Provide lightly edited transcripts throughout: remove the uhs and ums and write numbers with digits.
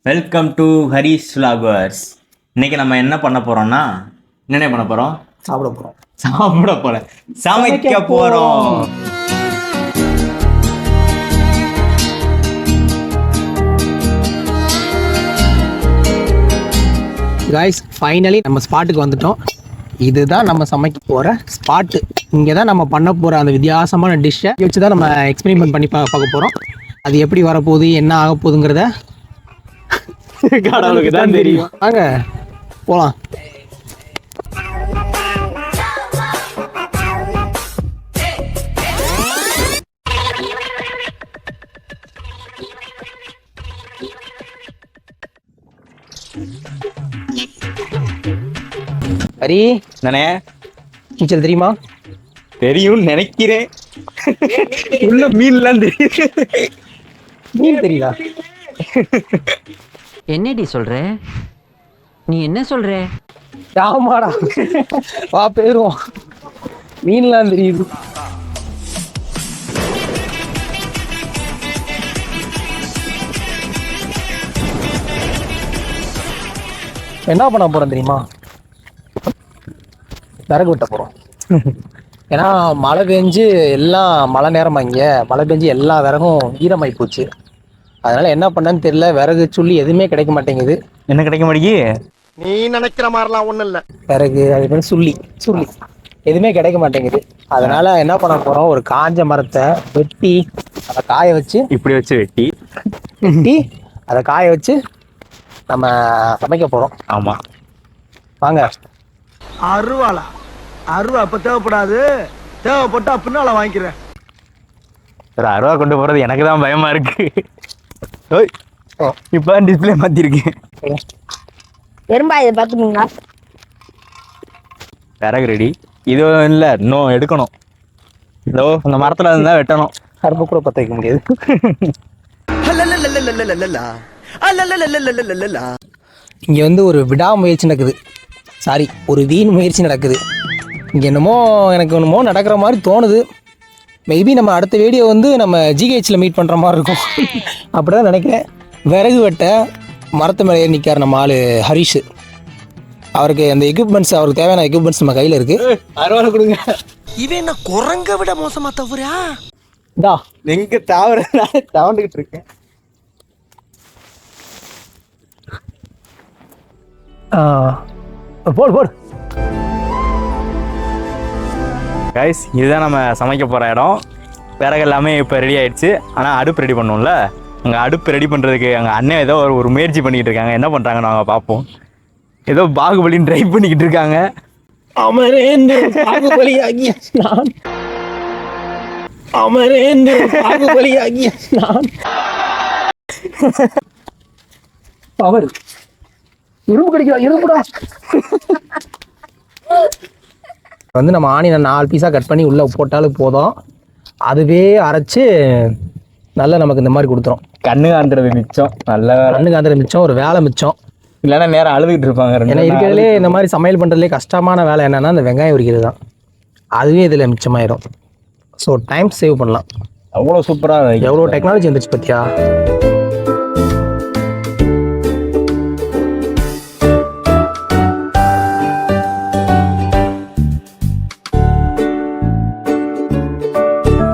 Welcome to Haris vloggers. இன்னைக்கு நம்ம என்ன பண்ண போறோம்னா என்னென்ன பண்ண போறோம்? சாப்பிட போறோம். சமைக்க போறோம். காய்ஸ், ஃபைனலி நம்ம ஸ்பாட்டுக்கு வந்துட்டோம். இதுதான் நம்ம சமைக்க போகிற ஸ்பாட்டு. இங்கே தான் நம்ம பண்ண போகிற அந்த வித்தியாசமான டிஷ்ஷை வச்சு தான் நம்ம எக்ஸ்பெரிமெண்ட் பண்ணி பார்க்க போகிறோம். அது எப்படி வரப்போகுது, என்ன ஆக போகுதுங்கிறத கடவுளுக்கு தான் தெரியும். வாங்க போகலாம். ஹரி, நானே நீச்சல் தெரியுமா? தெரியும் நினைக்கிறேன். உள்ள மீன்லாம் தெரியும். மீன் தெரியுதா? என்னடி சொல்ற? நீ என்ன சொல்ற? ஆமாடா, வா போயிருவோம். மீன்லாம் தெரியுது. என்ன பண்ண போறோம் தெரியுமா? விறகு வெட்ட போறோம். ஏன்னா மழை பெஞ்சு எல்லாம் மழை நேரமா, இங்க மழை பெஞ்சு எல்லா விறகும் ஈரமாயி போச்சு. அதனால என்ன பண்ணன்னு தெரியல, விறகு சுள்ளி எதுவுமே கிடைக்க மாட்டேங்குது. என்ன கிடைக்க மாட்டேங்குது? நீ நினைக்கிற மாதிரிலாம் ஒண்ணும் இல்ல. விறகு அது மாதிரி சுள்ளி எதுவுமே கிடைக்க மாட்டேங்குது. அதனால என்ன பண்ண போறோம், ஒரு காஞ்ச மரத்தை வெட்டி அதை காய வச்சு, இப்படி வச்சு வெட்டி அதை காய வச்சு நம்ம சமைக்க போறோம். ஆமா வாங்க. அருவா அப்ப தேவைப்படாது, தேவைப்பட்டா பின்னால வாங்கிக்கிறேன். ஒரு 60 கொண்டு போறது எனக்கு தான் பயமா இருக்கு. இப்பதான் டிஸ்பிளே மாத்திருக்கேன். எறும்பா இதை பார்த்துக்கோங்க. விறகு ரெடி. இது இல்ல, இன்னும் எடுக்கணும். இதோ அந்த மரத்துல இருந்தா வெட்டணும். கரும்பு கூட பத்த வைக்க முடியாது. இங்க வந்து ஒரு விடாமுயற்சி நடக்குது. சாரி, ஒரு வீண் முயற்சி நடக்குது. இங்க எனக்கு என்னமோ நடக்கிற மாதிரி தோணுது. மேபி நம்ம அடுத்த வீடியோ வந்து நம்ம ஜிஹெச்ல மீட் பண்ற மாதிரி இருக்கும். அப்படிதான் நினைக்கிறேன். விறகு வெட்ட மரத்து மேலே ஏறி நிற்கார் நம்ம ஆளு ஹரிஷ். அவருக்கு அந்த எக்யூப்மெண்ட்ஸ், அவருக்கு தேவையான எக்யூப்மெண்ட்ஸ் நம்ம கையில் இருக்கு. அறுவாலை கொடுங்க. இவன் என்ன குரங்க விட மோசமா தவறா? தா எங்க தாவர தவண்டுகிட்டு இருக்கேன். போடு. கைஸ், இதுதான் நம்ம சமைக்க போற இடம். விறகு எல்லாமே இப்போ ரெடி ஆயிடுச்சு. ஆனால் அடுப்பு ரெடி பண்ணுவோம்ல, அங்கே அடுப்பு ரெடி பண்ணுறதுக்கு அங்கே அண்ணன் ஏதோ ஒரு முயற்சி பண்ணிக்கிட்டு இருக்காங்க. என்ன பண்ணுறாங்க நாங்கள் பார்ப்போம். ஏதோ பாகுபலின்னு ட்ரை பண்ணிக்கிட்டு இருக்காங்க. அவர் இரும்பு கடிக்கிறா, இரும்புடா. வந்து நம்ம ஆனியனை 4 பீஸாக கட் பண்ணி உள்ளே போட்டாலும் போதும். அதுவே அரைச்சு நல்லா நமக்கு இந்த மாதிரி கொடுத்துரும். கண்ணு காந்துறது மிச்சம். நல்ல கண்ணு காந்துறது மிச்சம், ஒரு வேலை மிச்சம். இல்லைன்னா நேரம் அழுதுகிட்டு இருப்பாங்க. ஏன்னா இருக்கிறதுலே இந்த மாதிரி சமையல் பண்ணுறதுலே கஷ்டமான வேலை என்னன்னா இந்த வெங்காயம் உரிக்கிறது தான். அதுவே இதில் மிச்சமாயிரும். ஸோ டைம் சேவ் பண்ணலாம். அவ்வளோ சூப்பராக எவ்வளோ டெக்னாலஜி வந்துச்சு பார்த்தியா?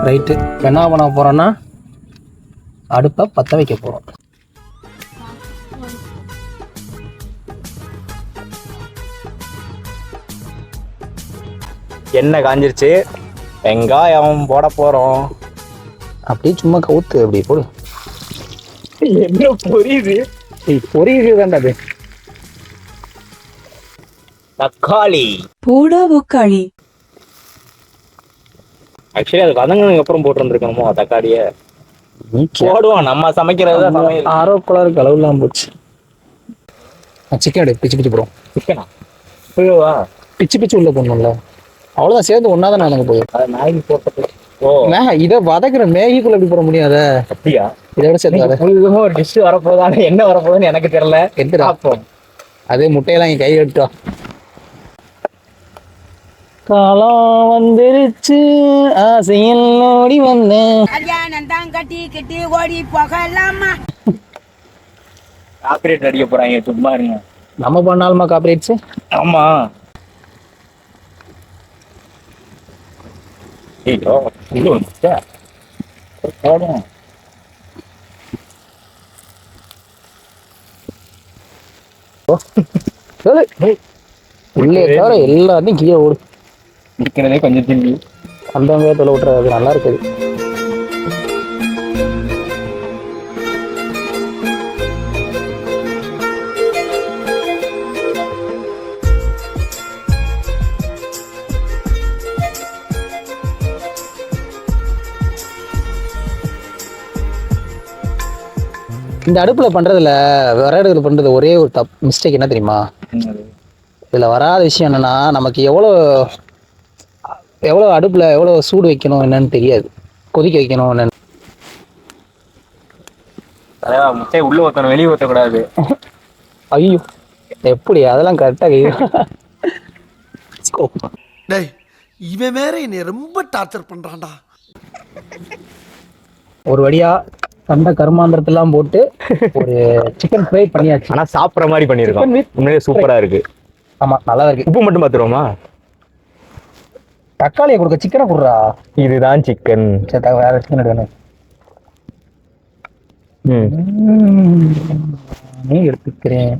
ரைட்டு, என்ன பண்ண போகிறோன்னா அடுப்பை பற்ற வைக்க போகிறோம். எண்ணெய் காஞ்சிருச்சு, வெங்காயம் போட போகிறோம். அப்படியே சும்மா கவுத்து அப்படி போடு. என்ன பொரியுது? பொரியுது தான்டாது. தக்காளி போடா உக்காளி. ஆக்சுவலி அது வதங்கினதுக்கு அப்புறம் போட்டுருந்துருக்கணுமோ தக்காளியை? போடுவோம், நம்ம சமைக்கிறது தான். ஆரோ கலருக்கு அளவுலாம் போச்சு. சிக்கன் எடு, பிச்சு போடுவோம். சிக்கனா? புரியுவா? பிச்சு உள்ள போடணும்ல, அவ்வளோதான். சேர்ந்து ஒன்றா தான் நாங்கள் போய் அதை மேகி போட்டது. ஓ, இதை வதக்குற மேகிக்குள்ள எப்படி போட முடியாத? அப்படியா? இதை விட சேர்ந்து புதுவிதமா ஒரு டிஷ் வரப்போதானே, என்ன வரப்போகுதுன்னு எனக்கு தெரியல. எடுத்துடும். அதே முட்டையெல்லாம் இங்கே கை எடுத்தோம். காலம் வந்துருச்சு, ஆசையில் ஓடி வந்தேன். கல்யாணம் தான் கட்டி ஓடி போகலாமா? காப்பிரைட் அடிக்க போறாங்க சும்மா இருங்க. நம்ம பண்ணாலுமா காப்பரேட்ஸு? ஆமா. ஐயோ இது வந்துச்சா போடும். உள்ளே தவிர எல்லாத்தையும் கீழே ஓடு. இருக்கிறதே கொஞ்சம் திண்டி. அந்த தொலை விட்டுறது நல்லா இருக்குது. இந்த அடுப்பில் பண்ணுறதுல விறகுல பண்ணுறது ஒரே ஒரு மிஸ்டேக் என்ன தெரியுமா? இதில் வராத விஷயம் என்னென்னா, நமக்கு எவ்வளோ அடுப்பில் எவ்வளோ சூடு வைக்கணும் என்னன்னு தெரியாது, கொதிக்க வைக்கணும் என்னன்னு. முட்டை உள்ள ஊற்றணும், வெளியே ஊற்றக்கூடாது. ஐயோ எப்படி அதெல்லாம் கரெக்டாக. டேய் இவன் வேற என்னை ரொம்ப டார்ச்சர் பண்றான்டா. ஒரு வழியா சண்டை கருமாந்திரத்தெல்லாம் போட்டு ஒரு சிக்கன் ஃப்ரை பண்ணியாச்சு. ஆனா சாப்பிட்ற மாதிரி பண்ணியிருக்கோம். Chicken with உண்மையிலே சூப்பரா இருக்கு. ஆமா நல்லா இருக்கு. உப்பு மட்டும் பார்த்துருவோமா? தக்காளியை கொடுக்க சிக்கனை கொடுறா. இதுதான் சிக்கன். சரி வேற சிக்கன் எடுக்கணும். நீ எடுத்துக்கிறேன்.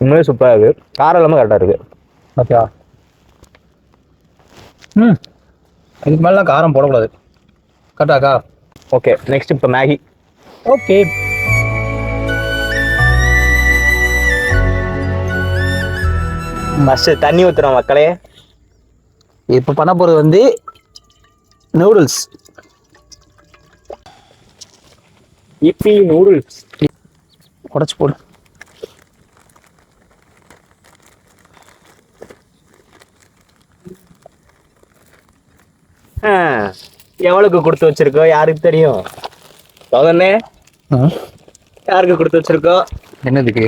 உண்மையிலே சூப்பரா இருக்கு. காரம் இல்லாமல் கரெக்டாக இருக்கு. ஓகேவா? இதுக்கு மேலாம் காரம் போடக்கூடாது. கரெக்டாக்கா? ஓகே நெக்ஸ்ட் இப்போ மேகி. ஓகே ஃபர்ஸ்ட் தண்ணி ஊற்றுறோம் மக்களே. இப்போ பண்ண போகிறது வந்து நூடுல்ஸ். இப்பி நூடுல்ஸ் உடச்சி போடு. எவ்வளவுக்கு கொடுத்து வச்சிருக்கோம் யாருக்கு தெரியும்? சோதனே யாருக்கு கொடுத்து வச்சிருக்கோம்? என்னதுக்கு?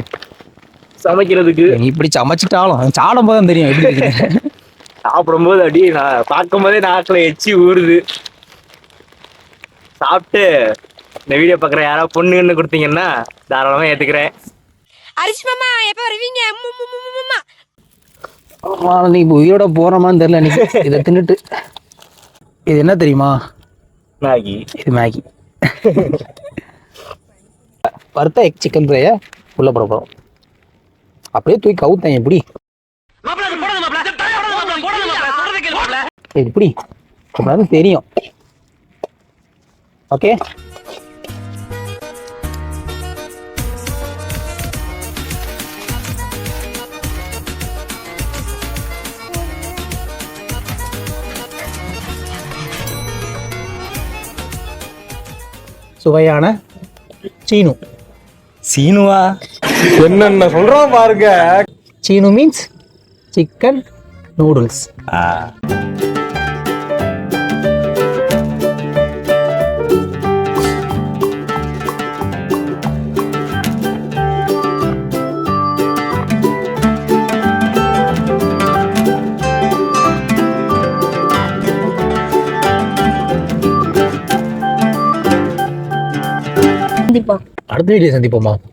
சமைக்கிறதுக்கு. நீ இப்படி சமைச்சிட்டாலும் சாடும் போது தான் தெரியும் எப்படி இருக்குன்னு. சாப்பிடும்போது அடி நான் பார்க்கும் போதே நாக்கில் எச்சி ஊறுது. சாப்பிட்டு இந்த வீடியோ பார்க்குற யாராவது பொண்ணுன்னு கொடுத்தீங்கன்னா தாராளமாக ஏற்றுக்கிறேன். அரிசி மாமா எப்ப வருவீங்க? நீ இப்போ உயிரோட போகிறோமான்னு தெரியல எனக்கு. இதை தின்னுட்டு இது என்ன தெரியுமா? மேகி. இது மேகி. வறுத்த எக் சிக்கன் ஃப்ரையை உள்ள போட போகிறோம். அப்படியே தூக்கி கவுத்தேன். எப்படி எப்படி அப்படின்னாலும் தெரியும். ஓகே சுவையான சீனு. சீனுவா? என்னென்ன சொல்றான் பாருங்க. Seenu means chicken noodles. கண்டிப்பா அடுத்த வீடியோ சந்திப்போமா?